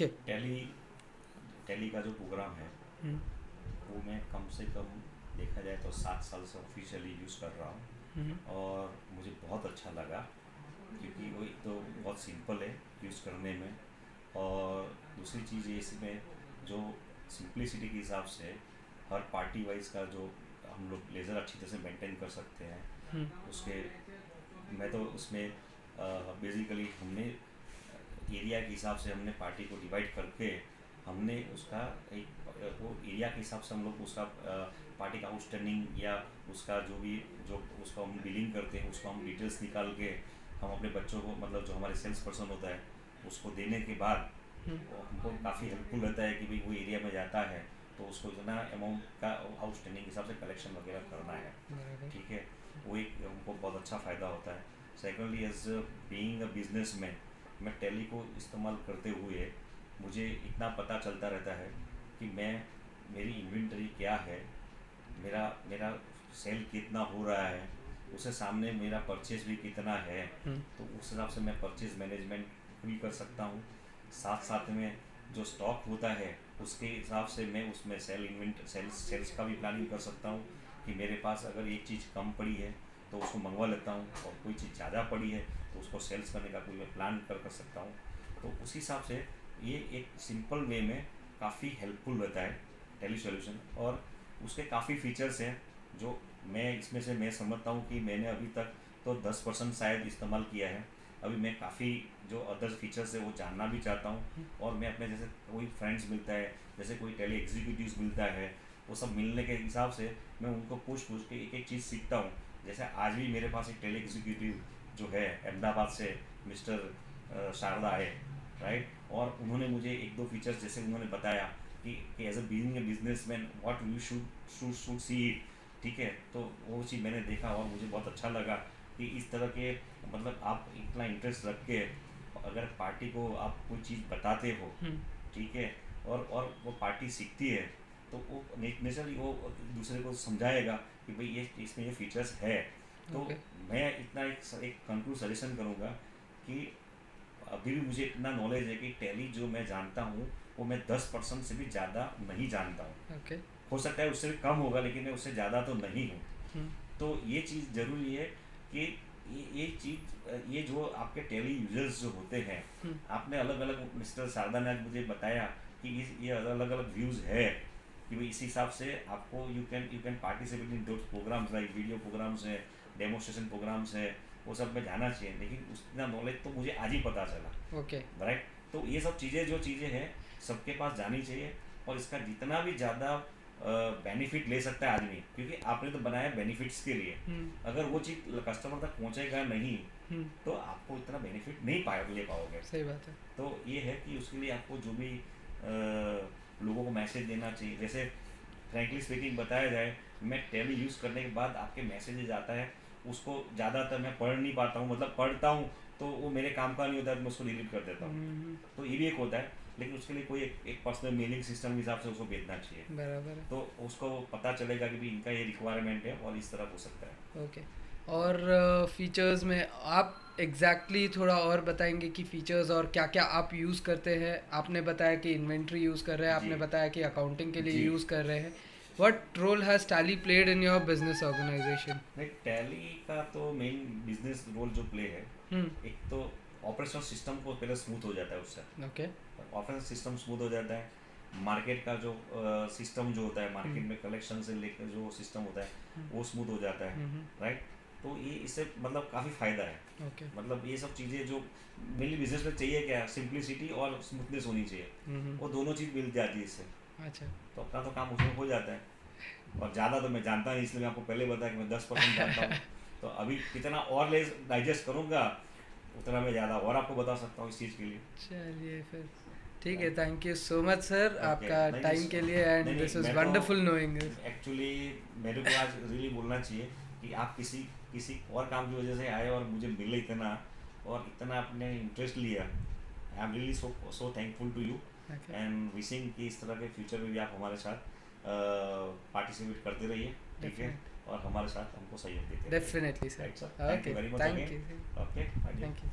Okay. Tally tally का जो programme है हम्म। वो मैं कम से कम देखा जाए तो 7 साल से ऑफिशियली यूज़ कर रहा हम्म। हूँ, और मुझे बहुत अच्छा लगा क्योंकि वो एक तो बहुत सिंपल है यूज़ करने में, और दूसरी चीज़ ये इसमें जो सिंप्लिसिटी के हिसाब से हर पार्टी वाइज का जो हम लोग लेज़र अच्छी तरह से मेंटेन कर सकते हैं हम्म। उसके। मैं तो उसमें बेसिकली हमने एरिया के हिसाब से हमने पार्टी को डिवाइड करके हमने उसका एक वो एरिया के हिसाब से हम लोग उसका पार्टी का आउटस्टैंडिंग या उसका जो उसको हम बिलिंग करते हैं उसको हम डिटेल्स निकाल के हम अपने बच्चों को, मतलब जो हमारे सेल्स पर्सन होता है उसको देने के बाद हम्म। वो हमको काफ़ी हेल्पफुल रहता है कि भाई वो एरिया में जाता है तो उसको इतना अमाउंट का आउटस्टैंडिंग के हिसाब से कलेक्शन वगैरह करना है। बराबर। ठीक है, वो एक हमको बहुत अच्छा फ़ायदा होता है। Secondly, as being a businessman, मैं टैली को इस्तेमाल करते हुए मुझे इतना पता चलता रहता है कि मेरी इन्वेंटरी क्या है, मेरा मेरा सेल कितना हो रहा है, उससे सामने मेरा परचेज भी कितना है, हम्म। तो उस हिसाब से मैं परचेज मैनेजमेंट भी कर सकता हूँ। साथ साथ में जो स्टॉक होता है उसके हिसाब से मैं उसमें सेल्स का भी प्लानिंग कर सकता हूँ कि मेरे पास अगर एक चीज़ कम पड़ी है तो उसको मंगवा लेता हूँ, और कोई चीज़ ज़्यादा पड़ी है तो उसको सेल्स करने का कोई मैं प्लान कर सकता हूँ। तो उस हिसाब से ये एक सिंपल वे में काफ़ी हेल्पफुल रहता है टेली सॉल्यूशन, और उसके काफ़ी फीचर्स हैं जो मैं समझता हूँ कि मैंने अभी तक तो 10% शायद इस्तेमाल किया है। अभी मैं काफ़ी जो अदर फीचर्स है वो जानना भी चाहता हूँ, और मैं अपने जैसे कोई फ्रेंड्स मिलता है, जैसे कोई टेली एग्जीक्यूटिव्स मिलता है, वो सब मिलने के हिसाब से मैं उनको पूछ पूछ के एक एक चीज़ सीखता हूँ। जैसे आज भी मेरे पास एक टेली एग्जीक्यूटिव जो है अहमदाबाद से, मिस्टर शारदा है, राइट, और उन्होंने मुझे एक दो फीचर्स जैसे उन्होंने बताया कि as a being a businessman what you should see it. ठीक है, तो वो चीज़ मैंने देखा और मुझे बहुत अच्छा लगा कि इस तरह के, मतलब आप इतना इंटरेस्ट रख के अगर पार्टी को आप कोई चीज़ बताते हो, हम्म। ठीक है, और वो पार्टी सीखती है तो वो नेचुरली वो दूसरे को समझाएगा कि भाई ये इसमें ये फीचर्स है। तो ओके। मैं इतना एक कंक्लूड सजेशन करूँगा कि अभी भी मुझे इतना नॉलेज है कि टैली जो मैं जानता हूँ वो मैं 10% से भी ज़्यादा नहीं जानता हूँ। ओके। हो सकता है उससे भी कम होगा लेकिन मैं उससे ज़्यादा तो नहीं हूँ। हम्म। तो ये चीज़ ज़रूरी है कि ये चीज़, ये जो आपके टेली यूजर्स जो होते हैं, हम्म। आपने अलग अलग, मिस्टर शारदा ने आज मुझे बताया कि ये अलग अलग व्यूज़ है कि भाई इस हिसाब से आपको you can participate in those programmes, like video programmes है, डेमोस्ट्रेशन प्रोग्राम्स है, वो सब में जाना चाहिए, लेकिन उतना नॉलेज तो मुझे आज ही पता चला, ओके। राइट। तो ये सब चीज़ें जो चीज़ें हैं सबके पास जानी चाहिए, और इसका जितना भी ज़्यादा बेनिफिट ले सकता है आदमी, क्योंकि आपने तो बनाया बेनिफिट्स के लिए। हम्म। अगर वो चीज़ कस्टमर तक पहुंचेगा नहीं हम्म। तो आपको इतना बेनिफिट नहीं ले पाओगे। सही बात है। तो ये है कि उसके लिए आपको जो भी लोगों को मैसेज देना चाहिए, जैसे फ्रैंकली स्पीकिंग बताया जाए, मैं टैली यूज़ करने के बाद आपके मैसेजेज आता है उसको ज़्यादातर मैं पढ़ नहीं पाता हूँ, मतलब पढ़ता हूँ तो वो मेरे काम का नहीं होता है तो मैं उसको डिलीट कर देता हूँ। हम्म। तो ये भी एक होता है, लेकिन उसके लिए कोई एक पर्सनल मेलिंग सिस्टम के हिसाब से उसको भेजना चाहिए, बराबर है। तो उसको पता चलेगा कि भाई इनका ये रिक्वायरमेंट है और इस तरह हो सकता है। ओके। और फीचर्स में आप एग्जैक्टली थोड़ा और बताएंगे कि फीचर्स और क्या क्या आप यूज़ करते हैं? आपने बताया कि इन्वेंट्री यूज़ कर रहे हैं, जी आपने बताया कि अकाउंटिंग के लिए जी। यूज़ कर रहे हैं। What role has Tally played in your business organisation? नहीं, टैली का तो मेन बिजनेस रोल जो प्ले है, हम्म। एक तो ऑपरेशनल सिस्टम को पहले स्मूथ हो जाता है उससे। ओके। ऑपरेशनल सिस्टम स्मूथ हो जाता है, मार्केट का जो सिस्टम जो होता है, मार्केट हम्म। में कलेक्शन से लेकर जो सिस्टम होता है हम्म। वो स्मूथ हो जाता है, हम्म। राइट। तो ये इससे मतलब काफ़ी फ़ायदा है। ओके। मतलब ये सब चीज़ें जो मेनली बिजनेस में चाहिए क्या, सिंप्लिसिटी और स्मूथनेस होनी चाहिए, हम्म। वो दोनों चीज़ मिल जाती है इससे। अच्छा। तो अपना तो काम उसमें हो जाता है, और ज़्यादा तो मैं जानता नहीं, इसलिए मैं आपको पहले बताया कि मैं 10% जानता हूँ। तो अभी कितना और लेस डाइजेस्ट करूँगा उतना मैं ज़्यादा और आपको बता सकता हूँ इस चीज़ के लिए। चलिए फिर ठीक है। Thank you so much sir okay, आपका नहीं टाइम के लिए, नहीं एंड नहीं, दिस इज़ मैं तो वंडरफुल नोइंग दिस। एक्चुअली मेरे को आज रियली बोलना चाहिए कि आप किसी किसी और काम की वजह से आए और मुझे मिले इतना, और इतना आपने इंटरेस्ट लिया। I am really so so thankful to you, okay. And wishing कि इस तरह के फ्यूचर में भी आप हमारे साथ पार्टिसिपेट करते रहिए, ठीक है, डेफिनेट और हमारे साथ हमको सहयोग देते रहिए। Definitely sir. Right sir, thank okay. You very much thank again. You. Okay, thank you.